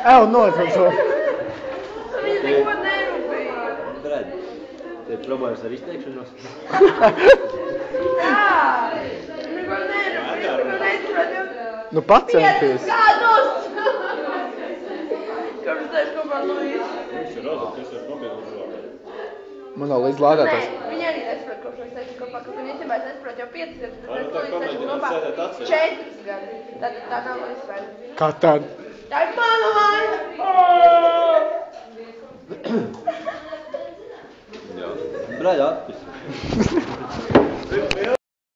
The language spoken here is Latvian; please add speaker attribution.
Speaker 1: Nocaušu.
Speaker 2: Viņa neko nerūpēja.
Speaker 3: Redz, te ir problēmas ar izteikšanos.
Speaker 2: Jā, neko nerūpēja, neko neizprotu.
Speaker 1: Nu, pacenties.
Speaker 2: 5 gadus! Kāpēc teiši kopā Luīs?
Speaker 4: Viņš ir rozot, es ar mobilu uzvārdu.
Speaker 1: Man nav līdz lādētājs.
Speaker 2: Nē, viņa arī nesaprot, kopš mēs teiši kopā, ka viņa īstenībā nesaprot jau 5 gadus, bet
Speaker 4: Tā
Speaker 2: Luīs teiši
Speaker 4: pamēģināt
Speaker 2: kopā
Speaker 4: sēdēt atsevišķi.
Speaker 2: 4 gadus. Tātad tā nav Luīs vaina.
Speaker 1: Kā tad?
Speaker 2: Tā ir mana vaina!
Speaker 3: Jā. Braļ, atpis.